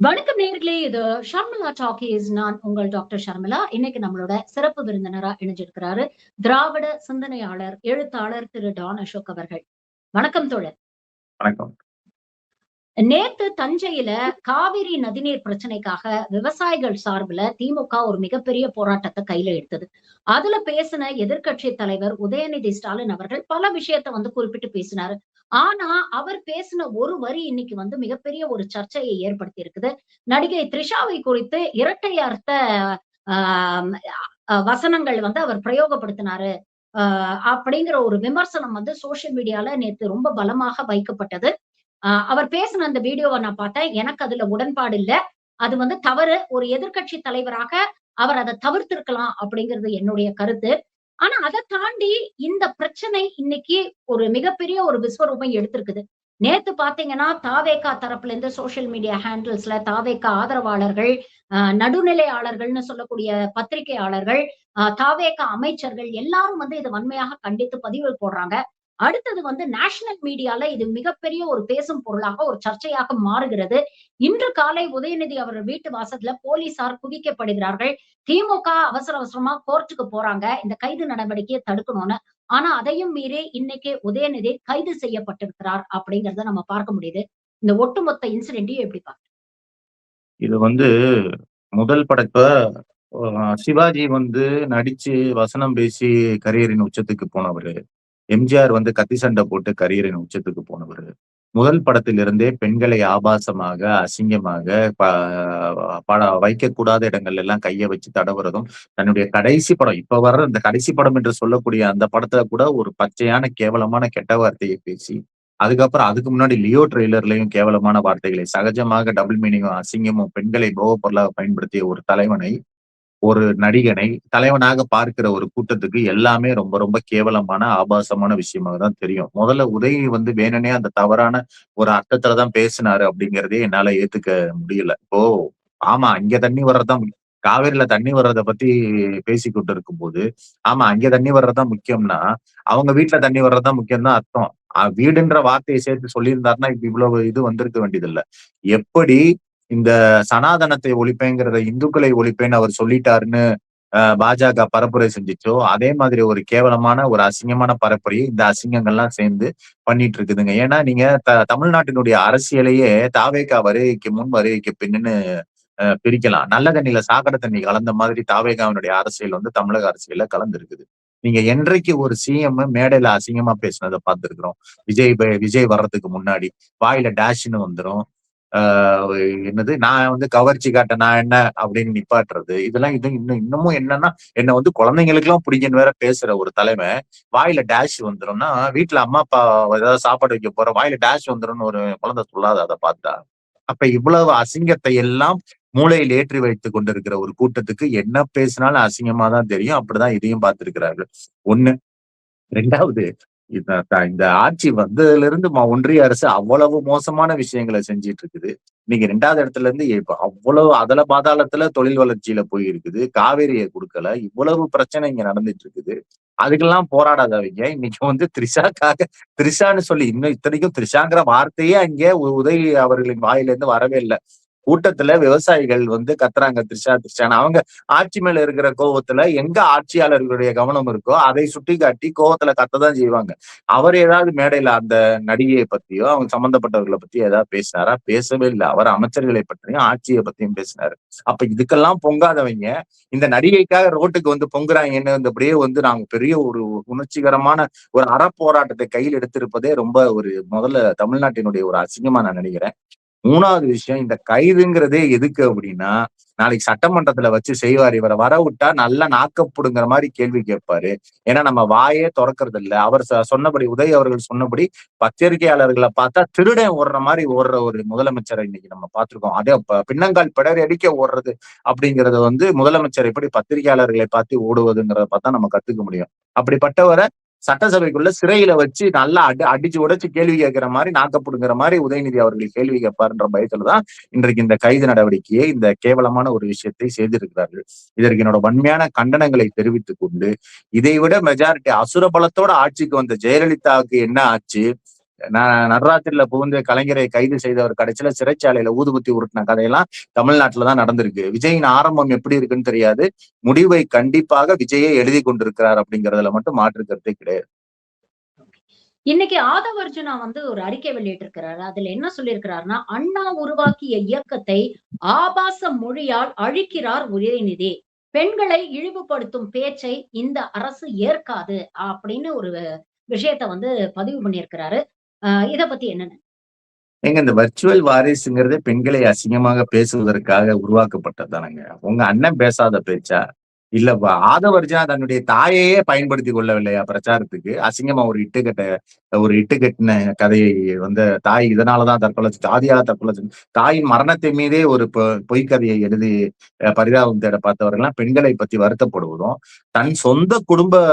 வணக்கம் நேர்களே, இது ஷர்மிளா டாக்கீஸ். நான் உங்கள் டாக்டர் ஷர்மிளா. இன்னைக்கு நம்மளோட சிறப்பு விருந்தினரா இணைஞ்சிருக்கிறாரு திராவிட சிந்தனையாளர், எழுத்தாளர் திரு டான் அசோக் அவர்கள். வணக்கம் தோழர். வணக்கம். நேத்து தஞ்சையில காவிரி நதிநீர் பிரச்சனைக்காக விவசாயிகள் சார்பில் திமுக ஒரு மிகப்பெரிய போராட்டத்தை கையில எடுத்தது. அதுல பேசின எதிர்க்கட்சி தலைவர் உதயநிதி ஸ்டாலின் அவர்கள் பல விஷயத்த குறிப்பிட்டு பேசினாரு. ஆனா அவர் பேசின ஒரு வரி இன்னைக்கு மிகப்பெரிய ஒரு சர்ச்சையை ஏற்படுத்தி இருக்குது. நடிகை த்ரிஷாவை குறித்து இரட்டை அர்த்த ஆஹ் வசனங்கள் அவர் பிரயோகப்படுத்தினாரு அப்படிங்கிற ஒரு விமர்சனம் சோசியல் மீடியால நேத்து ரொம்ப பலமாக வைக்கப்பட்டது. அவர் பேசின அந்த வீடியோவை நான் பார்த்தேன். எனக்கு அதுல உடன்பாடு இல்ல. அது தவறு. ஒரு எதிர்க்கட்சி தலைவராக அவர் அதை தவிர்த்திருக்கலாம் அப்படிங்கிறது என்னுடைய கருத்து. ஆனா அதை தாண்டி இந்த பிரச்சனை இன்னைக்கு ஒரு மிகப்பெரிய ஒரு விஸ்வரூபம் எடுத்திருக்குது. நேத்து பாத்தீங்கன்னா தாவேகா தரப்புல இருந்து சோசியல் மீடியா ஹேண்டில்ஸ்ல தாவேகா ஆதரவாளர்கள், நடுநிலையாளர்கள்னு சொல்லக்கூடிய பத்திரிகையாளர்கள், தாவேகா அமைச்சர்கள் எல்லாரும் இதை வன்மையாக கண்டித்து பதிவு போடுறாங்க. அடுத்தது நேஷனல் மீடியால இது மிகப்பெரிய ஒரு பேசும் பொருளாக, ஒரு சர்ச்சையாக மாறுகிறது. இன்று காலை உதயநிதி அவர் வீட்டு வாசல்ல போலீசார் குவிக்கப்படுகிறார்கள். திமுக அவசர அவசரமா கோர்ட்டுக்கு போறாங்க இந்த கைது நடவடிக்கையை தடுக்கணும்னு. ஆனா அதையும் மீறி இன்னைக்கு உதயநிதி கைது செய்யப்பட்டிருக்கிறார் அப்படிங்கறத நம்ம பார்க்க முடியுது. இந்த ஒட்டுமொத்த இன்சிடென்ட்டையும் எப்படி பார்க்க? இது முதல் படத்த சிவாஜி நடிச்சு வசனம் பேசி கரியரின் உச்சத்துக்கு போனவரு. எம்ஜிஆர் கத்தி சண்டை போட்டு கரியரின் உச்சத்துக்கு போனவரு. முதல் படத்திலிருந்தே பெண்களை ஆபாசமாக, அசிங்கமாக வைக்கக்கூடாத இடங்கள்ல எல்லாம் கைய வச்சு தடவுறதும், தன்னுடைய கடைசி படம் இப்ப வர்ற இந்த கடைசி படம் என்று சொல்லக்கூடிய அந்த படத்துல கூட ஒரு பச்சையான கேவலமான கெட்ட வார்த்தையை பேசி, அதுக்கப்புறம் அதுக்கு முன்னாடி லியோ ட்ரெய்லர்லயும் கேவலமான வார்த்தைகளை சகஜமாக டபுள் மீனிங்கும் அசிங்கமும் பெண்களை போகப் பொருளாக பயன்படுத்திய ஒரு தலைவனை, ஒரு நடிகனை தலைவனாக பார்க்கிற ஒரு கூட்டத்துக்கு எல்லாமே ரொம்ப ரொம்ப கேவலமான ஆபாசமான விஷயமாக தான் தெரியும். முதல்ல உதய் வேணுனே அந்த தவறான ஒரு அர்த்தத்துலதான் பேசினாரு அப்படிங்கிறதே என்னால ஏத்துக்க முடியல. இப்போ ஆமா இங்க தண்ணி வர்றதுதான் காவிரியில தண்ணி வர்றத பத்தி பேசிக்கிட்டு இருக்கும் போது, ஆமா அங்க தண்ணி வர்றதுதான் முக்கியம்னா அவங்க வீட்டுல தண்ணி வர்றதுதான் முக்கியம் தான் அர்த்தம். வீடுன்ற வார்த்தையை சேர்த்து சொல்லியிருந்தாருன்னா இப்ப இவ்வளவு இது வந்திருக்க வேண்டியதில்ல. எப்படி இந்த சனாதனத்தை ஒழிப்பேங்கிறத இந்துக்களை ஒழிப்பேன்னு அவர் சொல்லிட்டாருன்னு பாஜக பரப்புரை செஞ்சுச்சோ, அதே மாதிரி ஒரு கேவலமான ஒரு அசிங்கமான பரப்புரையை இந்த அசிங்கங்கள்லாம் சேர்ந்து பண்ணிட்டு இருக்குதுங்க. ஏன்னா நீங்க தமிழ்நாட்டினுடைய அரசியலையே தாவேகா வருகைக்கு முன் வருகைக்கு பின்னுன்னு பிரிக்கலாம். நல்ல தண்ணியில சாக்கடை தண்ணி கலந்த மாதிரி தாவேகாவினுடைய அரசியல் தமிழக அரசியல்ல கலந்துருக்குது. நீங்க என்றைக்கு ஒரு சிஎம் மேடையில அசிங்கமா பேசினதை பார்த்திருக்கிறோம். விஜய் வர்றதுக்கு முன்னாடி வாயில டேஷ்ன்னு வந்துரும். என்னது நான் கவர்ச்சி காட்ட நான் என்ன அப்படின்னு நிப்பாட்டுறது. இதெல்லாம் இன்னமும் என்னன்னா என்ன குழந்தைங்களுக்கு எல்லாம் பிடிக்குன்னு வேற பேசுற ஒரு தலைமை வாயில டேஷ் வந்துரும்னா, வீட்டுல அம்மா அப்பா ஏதாவது சாப்பாடு வைக்க போற வாயில டேஷ் வந்துரும்னு ஒரு குழந்தை சொல்லாத அதை பார்த்தா. அப்ப இவ்வளவு அசிங்கத்தை எல்லாம் மூளையில் ஏற்றி வைத்துக் கொண்டிருக்கிற ஒரு கூட்டத்துக்கு என்ன பேசினாலும் அசிங்கமா தான் தெரியும். அப்படிதான் இதையும் பார்த்திருக்கிறார்கள். ஒண்ணு. ரெண்டாவது, இந்த ஆட்சி வந்ததுல இருந்து ஒன்றிய அரசு அவ்வளவு மோசமான விஷயங்களை செஞ்சிட்டு இருக்குது. நீங்க 2வது இடத்துல இருந்து அவ்வளவு அதல பாதாளத்துல தொழில் வளர்ச்சியில போயிருக்குது. காவேரியை கொடுக்கல. இவ்வளவு பிரச்சனை இங்க நடந்துட்டு இருக்குது. அதுக்கெல்லாம் போராடாதவங்க இன்னைக்கு த்ரிஷாக்காக த்ரிஷான்னு சொல்லி இன்னும் இத்தனைக்கும் த்ரிஷாங்கிற வார்த்தையே அங்கே உதய் அவர்களின் வாயில இருந்து வரவே இல்லை. கூட்டத்துல விவசாயிகள் கத்துறாங்க த்ரிஷா த்ரிஷான்னு. அவங்க ஆட்சி மேல இருக்கிற கோவத்துல எங்க ஆட்சியாளர்களுடைய கவனம் இருக்கோ அதை சுட்டி காட்டி கோவத்துல கத்ததான் செய்வாங்க. அவர் ஏதாவது மேடையில அந்த நடிகையை பத்தியோ அவங்க சம்பந்தப்பட்டவர்களை பத்தி ஏதாவது பேசினாரா? பேசவே இல்லை. அவர் அமைச்சர்களை பற்றியும் ஆட்சியை பத்தியும் பேசினாரு. அப்ப இதுக்கெல்லாம் பொங்காதவங்க இந்த நடிகைக்காக ரோட்டுக்கு பொங்குறாங்கன்னு அப்படியே நாங்க பெரிய ஒரு உணர்ச்சிகரமான ஒரு அறப்போராட்டத்தை கையில் எடுத்திருப்பதே ரொம்ப ஒரு முதல்ல தமிழ்நாட்டினுடைய ஒரு அசிங்கமா நான் நினைக்கிறேன். 3வது விஷயம், இந்த கைதுங்கிறதே எதுக்கு அப்படின்னா, நாளைக்கு சட்டமன்றத்துல வச்சு செய்வார். இவரை வர விட்டா நல்லா நாக்கப்படுங்கிற மாதிரி கேள்வி கேட்பாரு. ஏன்னா நம்ம வாயே திறக்கிறது இல்லை. அவர் சொன்னபடி உதய் அவர்கள் சொன்னபடி பத்திரிகையாளர்களை பார்த்தா திருடன் ஓடுற மாதிரி ஓடுற ஒரு முதலமைச்சரை இன்னைக்கு நம்ம பார்த்திருக்கோம். அதே பின்னங்கால் பிடரி அடிக்க ஓடுறது அப்படிங்கறது முதலமைச்சர் எப்படி பத்திரிகையாளர்களை பார்த்து ஓடுவதுங்கிறத பார்த்தா நம்ம கத்துக்க முடியும். அப்படிப்பட்டவரை சட்டசபைக்குள்ள சிறையில வச்சு நல்லா அடிச்சு உடைச்சு கேள்வி கேட்கிற மாதிரி நாக்கப்படுங்கிற மாதிரி உதயநிதி அவர்கள் கேள்வி கேட்பாருன்ற பயத்துலதான் இன்றைக்கு இந்த கைது நடவடிக்கையை இந்த கேவலமான ஒரு விஷயத்தை செய்திருக்கிறார்கள். இதற்கு என்னோட வன்மையான கண்டனங்களை தெரிவித்துக் கொண்டு, இதை விட மெஜாரிட்டி அசுர பலத்தோட ஆட்சிக்கு வந்த ஜெயலலிதாவுக்கு என்ன ஆச்சு, நடுராத்திரில புகுந்து கலைஞரை கைது செய்தவர் கடைசியில சிறைச்சாலையில ஊதுபத்தி உருட்டின கதையெல்லாம் தமிழ்நாட்டுலதான் நடந்திருக்கு. விஜயின் ஆரம்பம் எப்படி இருக்குன்னு தெரியாது. முடிவை கண்டிப்பாக விஜயே எழுதி கொண்டிருக்கிறார் அப்படிங்கறதுல மட்டும் மாற்று கருத்தே கிடையாது. இன்னைக்கு ஆதவ அர்ஜுனா வந்து ஒரு அறிக்கை வெளியிட்டிருக்கிறாரு. அதுல என்ன சொல்லியிருக்கிறாருன்னா, அண்ணா உருவாக்கிய இயக்கத்தை ஆபாச மொழியால் அழிக்கிறார் உதயநிதி. பெண்களை இழிவுபடுத்தும் பேச்சை இந்த அரசு ஏற்காது அப்படின்னு ஒரு விஷயத்த வந்து பதிவு பண்ணியிருக்கிறாரு. இத பத்தி என்ன இந்த வர்ச்சுவல் வாரிசுங்கிறதே பெண்களை அசிங்கமாக பேசுவதற்காக உருவாக்கப்பட்டதுதானங்க. உங்க அண்ணன் பேசாத பேச்சா? இல்ல ஆதவர்ஜனா தன்னுடைய தாயையே பயன்படுத்தி கொள்ளவில்லையா பிரச்சாரத்துக்கு? அசிங்கமா ஒரு இட்டு கட்டின கதையை வந்து தாய் இதனாலதான் தற்கொலை ஜாதியாக தற்கொலை தாயின் மரணத்தை மீதே ஒரு பொய்க்கதையை எழுதி பரிதாபம் தேட பார்த்தவர்கள்லாம் பெண்களை பத்தி வருத்தப்படுவதும், தன் சொந்த குடும்ப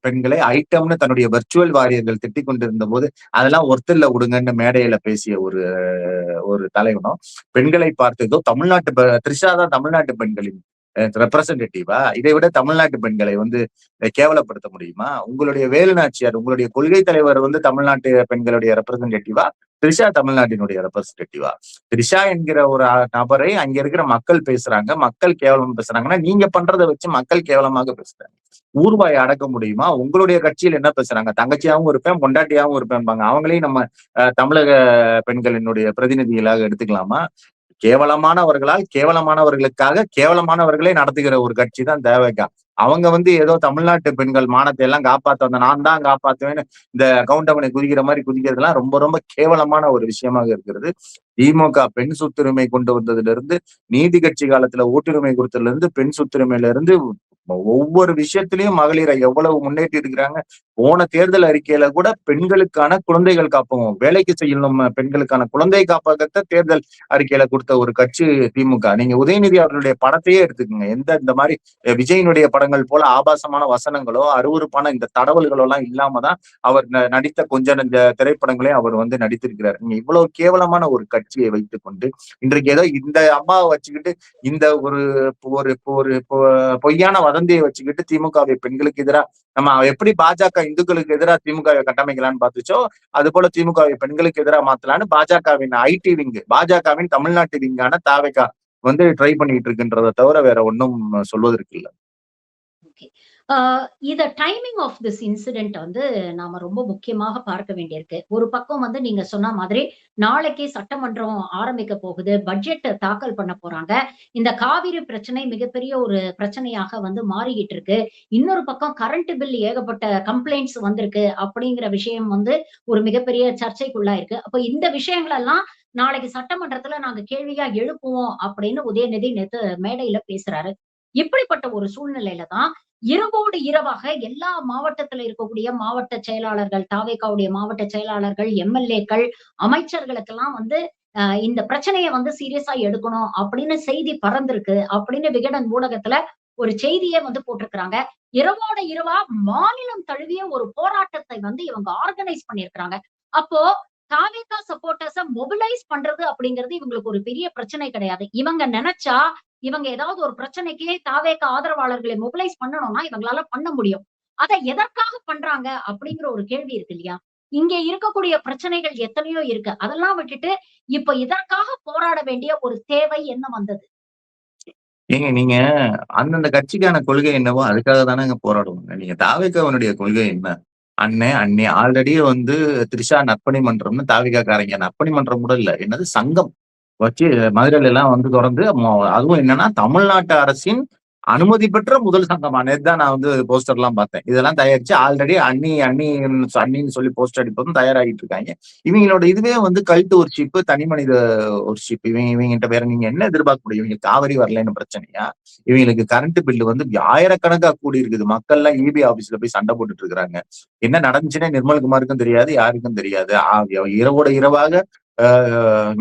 பெண்களை ஐட்டம்னு தன்னுடைய வர்ச்சுவல் வாரியர்கள் திட்டிக் கொண்டிருந்த போது அதெல்லாம் ஒருத்தல்ல விடுங்கன்னு மேடையில பேசிய ஒரு தலைவனும், பெண்களை பார்த்ததோ த்ரிஷா தான் தமிழ்நாட்டு பெண்களின் ரெப்ரசன்டேட்டிவா? இதை விட தமிழ்நாட்டு பெண்களை வந்து கேவலப்படுத்த முடியுமா? உங்களுடைய வேலுநாச்சியார், உங்களுடைய கொள்கை தலைவர் வந்து தமிழ்நாட்டு பெண்களுடைய ரெப்ரசன்டேட்டிவா? த்ரிஷா தமிழ்நாட்டினுடைய ரெப்ரசன்டேட்டிவா? த்ரிஷா என்கிற ஒரு நபரை அங்க இருக்கிற மக்கள் பேசுறாங்க, மக்கள் கேவலம் பேசுறாங்கன்னா நீங்க பண்றதை வச்சு மக்கள் கேவலமாக பேசுறாங்க. ஊர்வாயை அடக்க முடியுமா? உங்களுடைய கட்சியில் என்ன பேசுறாங்க? தங்கச்சியாவும் இருப்பேன், பொண்டாட்டியாவும் இருப்பேன்பாங்க. அவங்களையும் நம்ம தமிழக பெண்களினுடைய பிரதிநிதிகளாக எடுத்துக்கலாமா? கேவலமானவர்களால் கேவலமானவர்களுக்காக கேவலமானவர்களே நடத்துகிற ஒரு கட்சி தான் தேவைக்கா. அவங்க வந்து ஏதோ தமிழ்நாட்டு பெண்கள் மானத்தை எல்லாம் காப்பாத்த வந்த நான் தான் காப்பாத்துவேன்னு இந்த கவுண்டமனை குதிக்கிற மாதிரி குதிக்கிறதுலாம் ரொம்ப ரொம்ப கேவலமான ஒரு விஷயமாக இருக்கிறது. திமுக பெண் சொத்துரிமை கொண்டு வந்ததுல இருந்து, நீதி கட்சி காலத்துல ஓட்டுரிமை கொடுத்ததுல இருந்து, பெண் சொத்துரிமையில இருந்து ஒவ்வொரு விஷயத்திலையும் மகளிரை எவ்வளவு முன்னேற்றி இருக்கிறாங்க. போன தேர்தல் அறிக்கையில கூட பெண்களுக்கான குழந்தைகள் காப்பகம், வேலைக்கு செய்யணும் பெண்களுக்கான குழந்தை காப்பகத்தை தேர்தல் அறிக்கையில கொடுத்த ஒரு கட்சி திமுக. நீங்க உதயநிதி அவர்களுடைய படத்தையே எடுத்துக்கோங்க. இந்த மாதிரி விஜயினுடைய படங்கள் போல ஆபாசமான வசனங்களோ அருவருப்பான இந்த தடவல்களோ எல்லாம் இல்லாமதான் அவர் நடித்த கொஞ்ச நெஞ்ச திரைப்படங்களையும் அவர் வந்து நடித்திருக்கிறார். நீங்க இவ்வளவு கேவலமான ஒரு கட்சியை வைத்துக் கொண்டு இன்றைக்கு ஏதோ இந்த அம்மாவை வச்சுக்கிட்டு இந்த ஒரு பொய்யான வதந்தியை வச்சுக்கிட்டு திமுகவை பெண்களுக்கு எதிராக நம்ம எப்படி பாஜக இந்துக்களுக்கு எதிராக திமுகவை கட்டமைக்கலான்னு பார்த்துச்சோ அது போல திமுகவை பெண்களுக்கு எதிராக மாத்தலான்னு பாஜகவின் ஐடி விங்கு, பாஜகவின் தமிழ்நாட்டு விங்கான தாவேகா வந்து ட்ரை பண்ணிட்டு இருக்குன்றதை தவிர வேற ஒன்றும் சொல்வதற்கு இல்லை. இத டைமிங் ஆஃப் திஸ் இன்சிடென்ட் வந்து நாம ரொம்ப முக்கியமாக பார்க்க வேண்டியிருக்கு. ஒரு பக்கம் வந்து நீங்க சொன்ன மாதிரி நாளைக்கு சட்டமன்றம் ஆரம்பிக்க போகுது, பட்ஜெட் தாக்கல் பண்ண போறாங்க. இந்த காவிரி பிரச்சனை மிகப்பெரிய ஒரு பிரச்சனையாக வந்து மாறிக்கிட்டு இருக்கு. இன்னொரு பக்கம் கரண்ட் பில் ஏகப்பட்ட கம்ப்ளைண்ட்ஸ் வந்திருக்கு அப்படிங்கிற விஷயம் வந்து ஒரு மிகப்பெரிய சர்ச்சைக்குள்ளா இருக்கு. அப்ப இந்த விஷயங்கள் எல்லாம் நாளைக்கு சட்டமன்றத்துல நாங்க கேள்வியா எழுப்புவோம் அப்படின்னு உதயநிதி நேத்து மேடையில பேசுறாரு. இப்படிப்பட்ட ஒரு சூழ்நிலையில தான் இரவோடு இரவாக எல்லா மாவட்டத்துல இருக்கக்கூடிய மாவட்ட செயலாளர்கள், தாவேகாவுடைய மாவட்ட செயலாளர்கள், எம்எல்ஏக்கள், அமைச்சர்களுக்கெல்லாம் வந்து இந்த பிரச்சனையை வந்து சீரியஸா எடுக்கணும் அப்படின்னு செய்தி பறந்திருக்கு அப்படின்னு விகடன் ஊடகத்துல ஒரு செய்தியே வந்து போட்டிருக்கிறாங்க. இரவோட இரவா மாநிலம் தழுவிய ஒரு போராட்டத்தை வந்து இவங்க ஆர்கனைஸ் பண்ணியிருக்கிறாங்க. அப்போ தாவேகா சப்போர்ட்டர்ஸ மொபிலைஸ் பண்றது அப்படிங்கிறது இவங்களுக்கு ஒரு பெரிய பிரச்சனை கிடையாது. இவங்க நினைச்சா இவங்க ஏதாவது ஒரு பிரச்சனைக்கு தாவேகா ஆதரவாளர்களை மொபிலைஸ் பண்ணணும்னா இவங்களால பண்ண முடியும். அதை எதற்காக பண்றாங்க அப்படிங்கிற ஒரு கேள்வி இருக்கு இல்லையா? இங்க இருக்கக்கூடிய பிரச்சனைகள் எத்தனையோ இருக்கு. அதெல்லாம் விட்டுட்டு இப்ப இதற்காக போராட வேண்டிய ஒரு தேவை என்ன வந்தது? நீங்க அந்தந்த கட்சிக்கான கொள்கை என்னவோ அதுக்காக தானே போராடுவாங்க. நீங்க தாவேகாவினுடைய கொள்கை என்ன? அண்ணே ஆல்ரெடி வந்து த்ரிஷா நற்பணி மன்றம்னு தாவேகாக்காரங்க நற்பணி மன்றம் கூட இல்ல. என்னது சங்கம் வச்சு மதுரையில எல்லாம் வந்து தொடர்ந்து அதுவும் என்னன்னா தமிழ்நாட்டு அரசின் அனுமதி பெற்ற முதல் சங்கமா. நேற்று நான் வந்து போஸ்டர் எல்லாம் பார்த்தேன். இதெல்லாம் தயாரிச்சு ஆல்ரெடி அண்ணின்னு சொல்லி போஸ்டர் அடிப்பதும் தயாராகிட்டு இருக்காங்க. இவங்களோட இதுவே வந்து கல்ட்டு ஒர்ஷிப், தனி மனித ஒர்ஷிப். இவங்கிட்ட வேற நீங்க என்ன எதிர்பார்க்க முடியும்? இவங்க காவிரி வரலன்னு பிரச்சனையா? இவங்களுக்கு கரண்ட் பில்லு வந்து ஆயிரக்கணக்கா கூடி இருக்குது. மக்கள் எல்லாம் இபி ஆபீஸ்ல போய் சண்டை போட்டுட்டு இருக்காங்க. என்ன நடந்துச்சுன்னே நிர்மல்குமாருக்கும் தெரியாது, யாருக்கும் தெரியாது. இரவோட இரவாக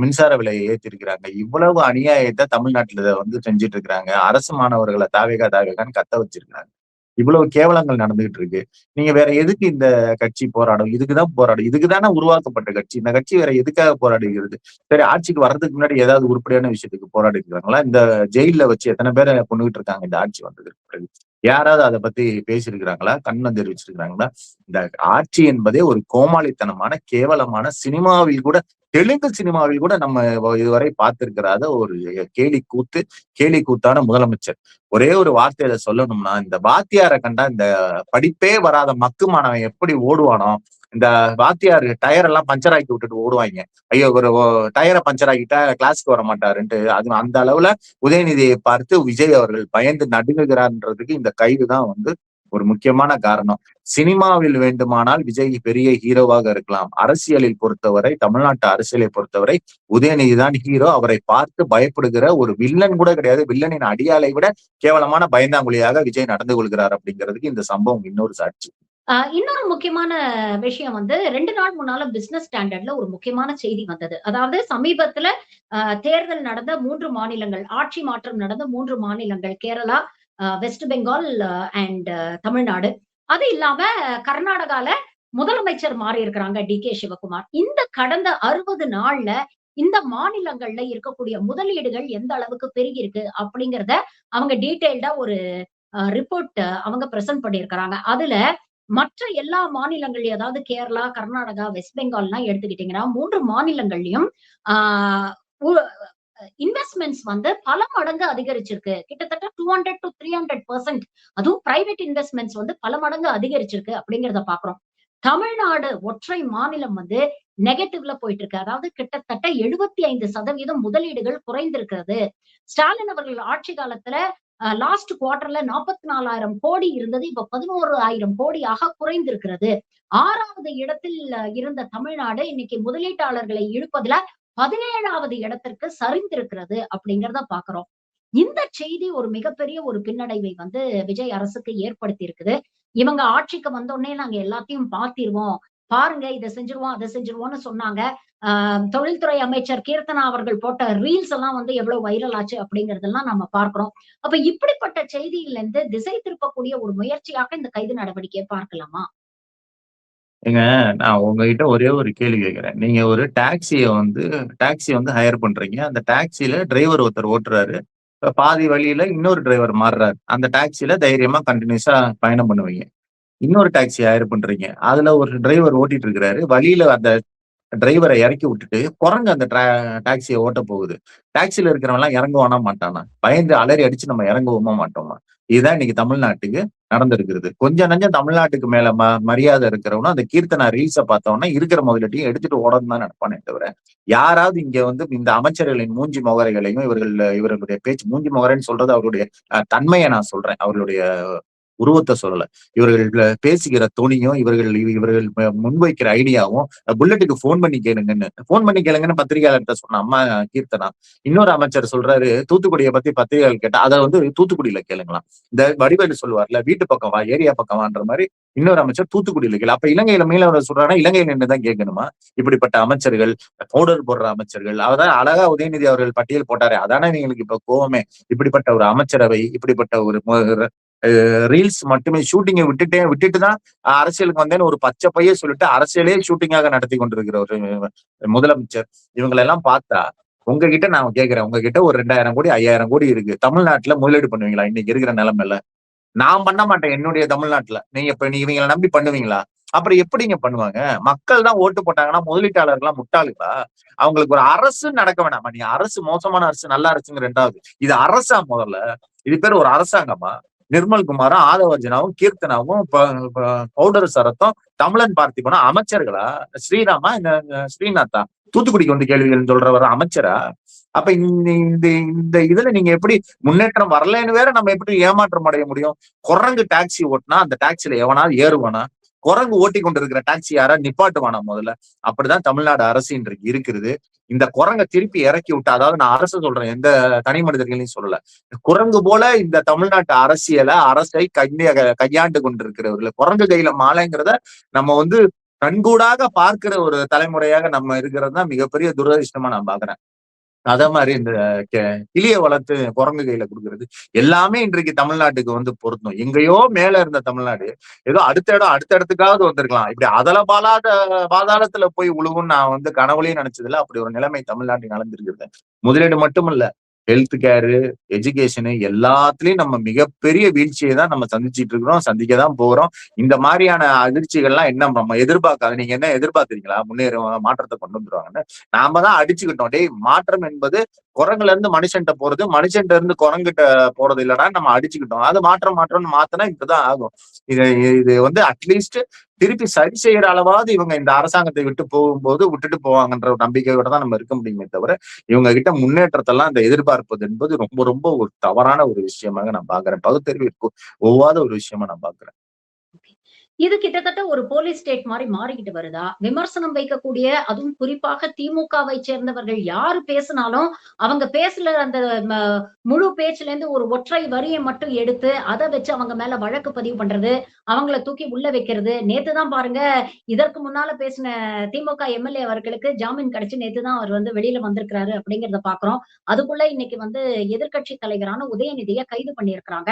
மின்சார விலையை ஏற்றிருக்கிறாங்க. இவ்வளவு அநியாயத்தை தமிழ்நாட்டுல வந்து செஞ்சுட்டு இருக்கிறாங்க. அரசு மாணவர்களை தாவேகான்னு கத்த வச்சிருக்காங்க. இவ்வளவு கேவலங்கள் நடந்துகிட்டு இருக்கு. நீங்க வேற எதுக்கு இந்த கட்சி போராடும்? இதுக்குதான் போராடும். இதுக்குதானே உருவாக்கப்பட்ட கட்சி. இந்த கட்சி வேற எதுக்காக போராடுகிறது? சரி, ஆட்சிக்கு வர்றதுக்கு முன்னாடி ஏதாவது உருப்படியான விஷயத்துக்கு போராடி இருக்காங்களா? இந்த ஜெயில வச்சு எத்தனை பேரை கொண்டுகிட்டு இருக்காங்க இந்த ஆட்சி வந்ததுக்கு பிறகு. யாராவது அதை பத்தி பேசியிருக்கிறாங்களா? கண்டனம் தெரிவிச்சிருக்கிறாங்களா? இந்த ஆட்சி என்பதே ஒரு கோமாளித்தனமான கேவலமான சினிமாவில் கூட, தெலுங்கு சினிமாவில் கூட நம்ம இதுவரை பார்த்திருக்கிறாத ஒரு கேலி கூத்தான முதலமைச்சர். ஒரே ஒரு வார்த்தையில சொல்லணும்னா, இந்த வாத்தியார கண்டா இந்த படிப்பே வராத மக்கு மாணவன் எப்படி ஓடுவானோ, இந்த வாத்தியார் டயர் எல்லாம் பஞ்சர் ஆக்கி விட்டுட்டு ஓடுவாங்க. ஐயோ ஒரு டயரை பஞ்சர் ஆக்கிட்டா கிளாஸ்க்கு வர மாட்டாருன்ட்டு. அது அந்த அளவுல உதயநிதியை பார்த்து விஜய் அவர்கள் பயந்து நடுங்குகிறார்ன்றதுக்கு இந்த கைதுதான் வந்து ஒரு முக்கியமான காரணம். சினிமாவில் வேண்டுமானால் விஜய் பெரிய ஹீரோவாக இருக்கலாம். அரசியலில் பொறுத்தவரை, தமிழ்நாட்டு அரசியலை பொறுத்தவரை உதயநிதி தான் ஹீரோ. அவரை பார்த்து பயப்படுகிற ஒரு வில்லன் கூட கிடையாது. வில்லனின் அடியாளை விட கேவலமான பயந்தாங்குழியாக விஜய் நடந்து கொள்கிறார் அப்படிங்கிறதுக்கு இந்த சம்பவம் இன்னொரு சாட்சி. இன்னொரு முக்கியமான விஷயம் வந்து 2 நாள் முன்னால பிசினஸ் ஸ்டாண்டர்ட்ல ஒரு முக்கியமான செய்தி வந்தது. அதாவது சமீபத்துல தேர்தல் நடந்த 3 மாநிலங்கள், ஆட்சி மாற்றம் நடந்த 3 மாநிலங்கள் கேரளா, வெஸ்ட் பெங்கால் அண்ட் தமிழ்நாடு. அது இல்லாம கர்நாடகால முதலமைச்சர் மாறி இருக்கிறாங்க டி.கே. சிவகுமார். இந்த கடந்த 60 நாள்ல இந்த மாநிலங்கள்ல இருக்கக்கூடிய முதலீடுகள் எந்த அளவுக்கு பெருகி இருக்கு அப்படிங்கிறத அவங்க டீடைல்டா ஒரு ரிப்போர்ட் அவங்க பிரசன்ட் பண்ணியிருக்கிறாங்க. அதுல மற்ற எல்லா மாநிலங்கள்லயும் அதாவது கேரளா, கர்நாடகா, வெஸ்ட் பெங்கால்லாம் எடுத்துக்கிட்டீங்கன்னா 3 மாநிலங்கள்லயும் ஆஹ் இன்வெஸ்ட்மெண்ட்ஸ் வந்து பல மடங்கு அதிகரிச்சிருக்கு. கிட்டத்தட்ட 200 to 300%. அதுவும் பிரைவேட் இன்வெஸ்ட்மெண்ட்ஸ் வந்து பல மடங்கு அதிகரிச்சிருக்கு அப்படிங்கிறத பாக்குறோம். தமிழ்நாடு ஒற்றை மாநிலம் வந்து நெகட்டிவ்ல போயிட்டு இருக்கு. அதாவது கிட்டத்தட்ட 75% முதலீடுகள் குறைந்திருக்கிறது. ஸ்டாலின் அவர்கள் ஆட்சி காலத்துல லாஸ்ட் குவார்டர்ல 44,000 கோடி இருந்தது. இப்ப 11,000 கோடியாக குறைந்திருக்கிறது. 6வது இடத்தில் இருந்த தமிழ்நாடு இன்னைக்கு முதலீட்டாளர்களை இழுப்பதுல 17வது இடத்திற்கு சரிந்திருக்கிறது அப்படிங்கிறத பாக்குறோம். இந்த செய்தி ஒரு மிகப்பெரிய ஒரு பின்னடைவை வந்து விஜய் அரசுக்கு ஏற்படுத்தி இருக்குது. இவங்க ஆட்சிக்கு வந்தோடனே நாங்க எல்லாத்தையும் பாத்திருவோம், பாருங்க இதை செஞ்சிருவோம் அதை செஞ்சிருவோம்னு சொன்னாங்க. தொழில்துறை அமைச்சர் கீர்த்தனா அவர்கள் போட்ட ரீல்ஸ் எல்லாம் வந்து எவ்வளவு வைரல் ஆச்சு அப்படிங்கறதெல்லாம் நம்ம பார்க்கிறோம். அப்ப இப்படிப்பட்ட செய்தியில இருந்து திசை திருப்பக்கூடிய ஒரு முயற்சியாக இந்த கைது நடவடிக்கையை பார்க்கலாமா? ஏங்க, நான் உங்ககிட்ட ஒரே ஒரு கேள்வி கேட்கிறேன். நீங்க ஒரு டாக்ஸி வந்து ஹையர் பண்றீங்க. அந்த டாக்ஸில டிரைவர் ஒருத்தர் ஓட்டுறாரு. பாதி வழியில இன்னொரு டிரைவர் மாறுறாரு. அந்த டாக்ஸில தைரியமா கன்டினியூஸா பயணம் பண்ணுவீங்க. இன்னொரு டாக்ஸி ஹையர் பண்றீங்க. அதுல ஒரு டிரைவர் ஓட்டிட்டு இருக்கிறாரு. வழியில அந்த டிரைவரை இறக்கி விட்டுட்டு குரங்கு அந்த டாக்ஸியை ஓட்ட போகுது. டாக்ஸில இருக்கிறவன் எல்லாம் இறங்குவானா மாட்டானா? பயந்து அலறி அடிச்சு நம்ம இறங்குவோமா மாட்டோமா? இதுதான் இன்னைக்கு தமிழ்நாட்டுக்கு நடந்திருக்கிறது. கொஞ்சம் நஞ்சம் தமிழ்நாட்டுக்கு மேல மரியாதை இருக்கிறவனும் அந்த கீர்த்தனா ரீல்ஸை பார்த்தவொன்னா இருக்கிற முதலீட்டையும் எடுத்துட்டு ஓடணும் தான் நினைப்பானே தவிர, யாராவது இங்க வந்து இந்த அமைச்சர்களின் மூஞ்சி முகரைகளையும் இவர்களுடைய பேச்சு மூஞ்சி முகரைன்னு சொல்றது அவருடைய தன்மையை நான் சொல்றேன். அவர்களுடைய உருவத்தை சொல்லல. இவர்கள் பேசுகிற தொனியும் இவர்கள் முன்வைக்கிற ஐடியாவும் புல்லட்டுக்கு போன் பண்ணி கேளுங்கன்னு பத்திரிகையாளர்கிட்ட சொன்ன அம்மா கீர்த்தனா. இன்னொரு அமைச்சர் சொல்றாரு தூத்துக்குடியை பத்தி பத்திரிகையாளர் கேட்டா அதை வந்து தூத்துக்குடியில கேளுங்களாம். இந்த வடிவேலு சொல்லுவார்ல வீட்டு பக்கம் வா ஏரியா பக்கம் வான்ற மாதிரி இன்னொரு அமைச்சர் தூத்துக்குடியில கேளு. அப்ப இலங்கையில மீனவர் சொல்றாங்கன்னா இலங்கையில் நின்றுதான் கேட்கணுமா? இப்படிப்பட்ட அமைச்சர்கள், பவுடர் போடுற அமைச்சர்கள், அதான் அழகா உதயநிதி அவர்கள் பட்டியல் போட்டாரு. அதானே இவங்களுக்கு இப்ப கோவமே. இப்படிப்பட்ட ஒரு அமைச்சரவை, இப்படிப்பட்ட ஒரு ரீல்ஸ் மட்டுமே ஷூட்டிங்கை விட்டுட்டுதான் அரசியலுக்கு வந்தேன்னு ஒரு பச்சை பைய சொல்லிட்டு அரசியலே ஷூட்டிங்காக நடத்தி கொண்டிருக்கிற ஒரு முதலமைச்சர். இவங்களெல்லாம் பார்த்தா உங்ககிட்ட நான் கேட்கிறேன், உங்ககிட்ட ஒரு 2,000 கோடி 5,000 கோடி இருக்கு. தமிழ்நாட்டுல முதலீடு பண்ணுவீங்களா இன்னைக்கு இருக்கிற நிலைமையில? நான் பண்ண மாட்டேன் என்னுடைய தமிழ்நாட்டுல. நீங்க இவங்களை நம்பி பண்ணுவீங்களா? அப்புறம் எப்படிங்க பண்ணுவாங்க? மக்கள் தான் ஓட்டு போட்டாங்கன்னா முதலீட்டாளர்கள்லாம் முட்டாளுங்களா? அவங்களுக்கு ஒரு அரசு நடக்க வேணாமா? நீ அரசு மோசமான அரசு நல்ல அரசுங்க 2வது. இது அரசா முதல்ல? இது பேர் ஒரு அரசாங்கமா? நிர்மல்குமாரும் ஆதவர்ஜனாவும் கீர்த்தனாவும் பவுடர் சரத்தும் தமிழன் பார்த்திபனும் அமைச்சர்களா? ஸ்ரீராமா ஸ்ரீநாத்தா தூத்துக்குடிக்கு வந்து கேள்விகள் சொல்றவர் அமைச்சரா? அப்ப இந்த இந்த இதுல நீங்க எப்படி முன்னேற்றம் வரலன்னு வேற நம்ம எப்படி ஏமாற்றம் அடைய முடியும்? குரங்கு டாக்ஸி ஓட்டினா அந்த டாக்ஸில எவனாவது ஏறுவானா? குரங்கு ஓட்டி கொண்டு இருக்கிற டாக்ஸி யாரா நிப்பாட்டுவானா முதல்ல? அப்படிதான் தமிழ்நாடு அரசு இன்றைக்கு இருக்கிறது. இந்த குரங்கை திருப்பி இறக்கி விட்டு, அதாவது நான் அரசு சொல்றேன், எந்த தனி மனிதர்களையும் சொல்லல. குரங்கு போல இந்த தமிழ்நாட்டு அரசை கையாண்டு கொண்டிருக்கிறவர்கள் குரங்கு கையில மாலைங்கிறத நம்ம வந்து கண்கூடாக பார்க்கிற ஒரு தலைமுறையாக நம்ம இருக்கிறது தான் மிகப்பெரிய துரதிருஷ்டமா நான் பாக்குறேன். அதே மாதிரி இந்த கிளிய வளர்த்து குரங்கு கையில கொடுக்கறது எல்லாமே இன்றைக்கு தமிழ்நாட்டுக்கு வந்து பொருத்தம். எங்கேயோ மேல இருந்த தமிழ்நாடு ஏதோ அடுத்த இடத்துக்காவது வந்திருக்கலாம். இப்படி பாதாளத்துல போய் உழுவும் நான் வந்து கனவுலையும் நினைச்சதில்ல. அப்படி ஒரு நிலைமை தமிழ்நாட்டுக்கு நடந்திருக்கிறது. முதலீடு மட்டும் இல்ல, ஹெல்த் கேரு, எஜுகேஷனு எல்லாத்துலயும் நம்ம மிகப்பெரிய வீழ்ச்சியை தான் நம்ம சந்திச்சுட்டு இருக்கிறோம், சந்திக்க தான் போறோம். இந்த மாதிரியான அதிர்ச்சிகள்லாம் என்ன நம்ம எதிர்பார்க்காது. நீங்க என்ன எதிர்பார்த்தீங்களா? மாற்றத்தை கொண்டு வந்துருவாங்கன்னு. நாம தான் அடிச்சுக்கிட்டோம். டேய் மாற்றம் என்பது குரங்குல இருந்து மனுஷன்ட்ட போறது, மனுஷன்ட்ட இருந்து குரங்கிட்ட போறது இல்லடா நம்ம அடிச்சுக்கிட்டோம். அது மாற்றம்னு மாத்தினா இப்படிதான் ஆகும். இது இது அட்லீஸ்ட் திருப்பி சரி செய்யற அளவாவது இவங்க இந்த அரசாங்கத்தை விட்டுட்டு போவாங்கன்ற ஒரு நம்பிக்கையோட தான் நம்ம இருக்க முடியுமே தவிர, இவங்க கிட்ட முன்னேற்றத்தெல்லாம் இந்த எதிர்பார்ப்பது என்பது ரொம்ப ரொம்ப ஒரு தவறான ஒரு விஷயமாக நான் பாக்குறேன். பகுத்தறிவு ஒவ்வாத ஒரு விஷயமா நான் பாக்குறேன். இது கிட்டத்தட்ட ஒரு போலீஸ் ஸ்டேட் மாரி மாறிக்கிட்டு வருதா? விமர்சனம் வைக்கக்கூடிய அதுவும் குறிப்பாக திமுகவை சேர்ந்தவர்கள் யாரு பேசினாலும், அவங்க பேசுற அந்த ம முழு பேச்சுலேருந்து ஒரு ஒற்றை வரிய மட்டும் எடுத்து, அத வச்சு அவங்க மேல வழக்கு பதிவு பண்றது, அவங்கள தூக்கி உள்ள வைக்கிறது. நேத்து தான் பாருங்க, இதற்கு முன்னால பேசின திமுக எம்எல்ஏ அவர்களுக்கு ஜாமீன் கிடைச்சு நேத்து தான் அவர் வெளியில வந்திருக்கிறாரு அப்படிங்கிறத பார்க்கிறோம். அதுக்குள்ள இன்னைக்கு எதிர்க்கட்சி தலைவரான உதயநிதிய கைது பண்ணியிருக்கிறாங்க.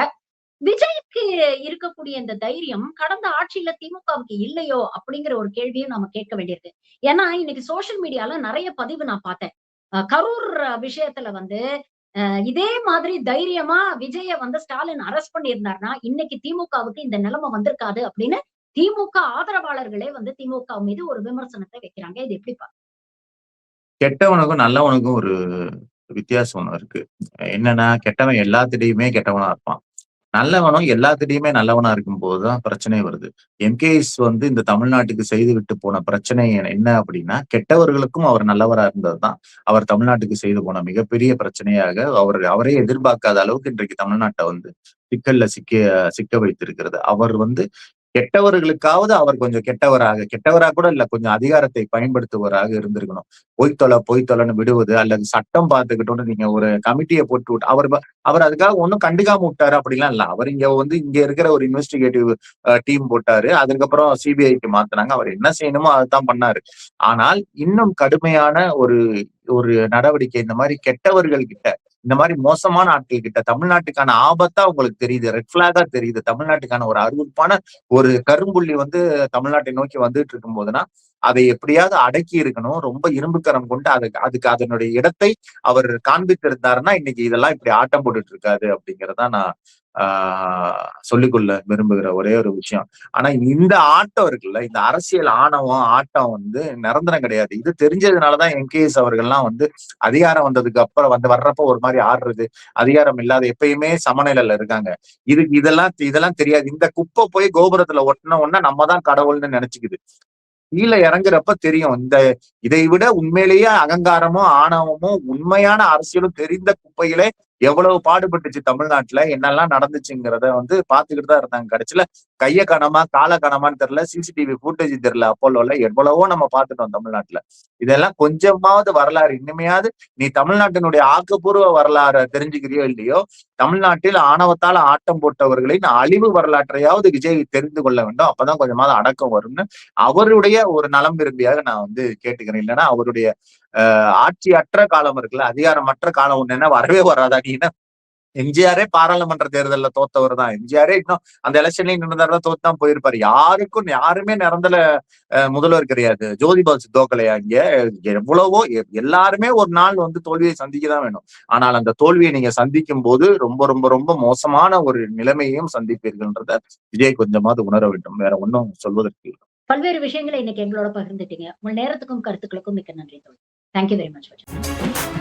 விஜய்க்கு இருக்கக்கூடிய இந்த தைரியம் கடந்த ஆட்சியில திமுகவுக்கு இல்லையோ அப்படிங்கிற ஒரு கேள்வியும் நாம கேட்க வேண்டியிருக்கு. ஏன்னா இன்னைக்கு சோசியல் மீடியால நிறைய பதிவு நான் பார்த்தேன். கரூர் விஷயத்துல இதே மாதிரி தைரியமா விஜய ஸ்டாலின் அரெஸ்ட் பண்ணியிருந்தாருன்னா இன்னைக்கு திமுகவுக்கு இந்த நிலைமை வந்திருக்காது அப்படின்னு திமுக ஆதரவாளர்களே திமுக மீது ஒரு விமர்சனத்தை வைக்கிறாங்க. இது எப்படி கெட்டவனுக்கும் நல்லவனுக்கும் ஒரு வித்தியாசம் ஒண்ணு இருக்கு. என்னன்னா கெட்டவன் எல்லாத்திடையுமே கெட்டவனா இருப்பான். நல்லவனும் எல்லாத்திடையுமே நல்லவனா இருக்கும்போதுதான் பிரச்சனை வருது. எம்கேஎஸ் இந்த தமிழ்நாட்டுக்கு செய்து விட்டு போன பிரச்சனை என்ன அப்படின்னா, கெட்டவர்களுக்கும் அவர் நல்லவரா இருந்ததுதான் அவர் தமிழ்நாட்டுக்கு செய்து போன மிகப்பெரிய பிரச்சனையாக அவரே எதிர்பார்க்காத அளவுக்கு இன்றைக்கு தமிழ்நாட்டை சிக்கல்ல சிக்க வைத்திருக்கிறது. அவர் கெட்டவர்களுக்காவது அவர் கொஞ்சம் கெட்டவரா கூட இல்ல, கொஞ்சம் அதிகாரத்தை பயன்படுத்துவராக இருந்திருக்கணும். பொய்த்தொலைன்னு விடுவது அல்லது சட்டம் பார்த்துக்கிட்டோன்னு நீங்க ஒரு கமிட்டியை போட்டு விட்டு அவர் அதுக்காக ஒன்னும் கண்டுக்காம விட்டாரு அப்படிலாம் இல்ல. அவர் இங்க இருக்கிற ஒரு இன்வெஸ்டிகேட்டிவ் டீம் போட்டாரு. அதுக்கப்புறம் சிபிஐக்கு மாத்தினாங்க. அவர் என்ன செய்யணுமோ அதுதான் பண்ணாரு. ஆனால் இன்னும் கடுமையான ஒரு ஒரு நடவடிக்கை இந்த மாதிரி கெட்டவர்கள் கிட்ட, இந்த மாதிரி மோசமான ஆட்கள் கிட்ட தமிழ்நாட்டுக்கான ஆபத்தா உங்களுக்கு தெரியுது, ரெட் பிளாகா தெரியுது, தமிழ்நாட்டுக்கான ஒரு அருவருப்பான ஒரு கரும்புள்ளி தமிழ்நாட்டை நோக்கி வந்துட்டு இருக்கும் போதுன்னா அதை எப்படியாவது அடக்கி இருக்கணும். ரொம்ப இரும்புக்கரம் கொண்டு அதுக்கு அதனுடைய இடத்தை அவர் காண்பித்திருந்தாருன்னா இன்னைக்கு இதெல்லாம் இப்படி ஆட்டம் போட்டுட்டு இருக்காது அப்படிங்கறதா நான் சொல்லிக்கொள்ள விரும்புகிற ஒரே ஒரு விஷயம். ஆனா இந்த ஆட்டம் இருக்குல்ல, இந்த அரசியல் ஆணவம் ஆட்டம் நிரந்தரம் கிடையாது. இது தெரிஞ்சதுனாலதான் எம்கேஎஸ் அவர்கள்லாம் அதிகாரம் வந்ததுக்கு அப்புறம் வர்றப்ப ஒரு மாதிரி ஆடுறது, அதிகாரம் இல்லாத எப்பயுமே சமநிலையில இருக்காங்க. இதெல்லாம் தெரியாது. இந்த குப்பை போய் கோபுரத்துல ஒட்டின உடனே நம்ம தான் கடவுள்னு நினைச்சுக்குது. கீழே இறங்குறப்ப தெரியும் இதை விட உண்மையிலேயே அகங்காரமும் ஆணவமும் உண்மையான அரசியலும் தெரிந்த குப்பைகளே எவ்வளவு பாடுபட்டுச்சு தமிழ்நாட்டுல, என்னெல்லாம் நடந்துச்சுங்கிறத பாத்துக்கிட்டு தான் இருந்தாங்க. கடைசியில கைய கணமா கால கணமான்னு தெரியல, சிசிடிவி ஃபுட்டேஜ் தெரியல, அப்போலோல எவ்வளவோ நம்ம பார்த்துட்டோம் தமிழ்நாட்டுல. இதெல்லாம் கொஞ்சமாவது வரலாறு இனிமையாவது நீ தமிழ்நாட்டினுடைய ஆக்கப்பூர்வ வரலாறு தெரிஞ்சுக்கிறியோ இல்லையோ, தமிழ்நாட்டில் ஆணவத்தால் ஆட்டம் போட்டவர்களின் அழிவு வரலாற்றையாவது விஜய் தெரிந்து கொள்ள வேண்டும். அப்பதான் கொஞ்சமாவது அடக்கம் வரும்னு அவருடைய ஒரு நலம் விரும்பியாக நான் கேட்டுக்கிறேன். இல்லைன்னா அவருடைய ஆட்சி அற்ற காலம் இருக்குல்ல, அதிகாரமற்ற காலம் ஒண்ணு வரவே வராதா? நீ எம்ஜிஆரே பாராளுமன்ற தேர்தல்ல தோத்தவர் தான். எம்ஜிஆரே இன்னும் அந்த எலெக்ஷன்லயும் நின்றதான் தோத்து தான் போயிருப்பாரு. யாருமே நிரந்தர முதல்வர் கிடையாது. ஜோதி பாசு தோக்கலையா? இங்க எவ்வளவோ எல்லாருமே ஒரு நாள் தோல்வியை சந்திக்கதான் வேணும். ஆனால் அந்த தோல்வியை நீங்க சந்திக்கும் போது ரொம்ப ரொம்ப ரொம்ப மோசமான ஒரு நிலைமையையும் சந்திப்பீர்கள்ன்றத விஜய் கொஞ்சமாவது உணர வேண்டும். வேற ஒன்னும் சொல்வதற்கு பல்வேறு விஷயங்களை இன்னைக்கு எங்களோட பகிர்ந்துட்டீங்க. உங்கள் நேரத்துக்கும் கருத்துக்களுக்கும் மிக்க நன்றி. Thank you very much.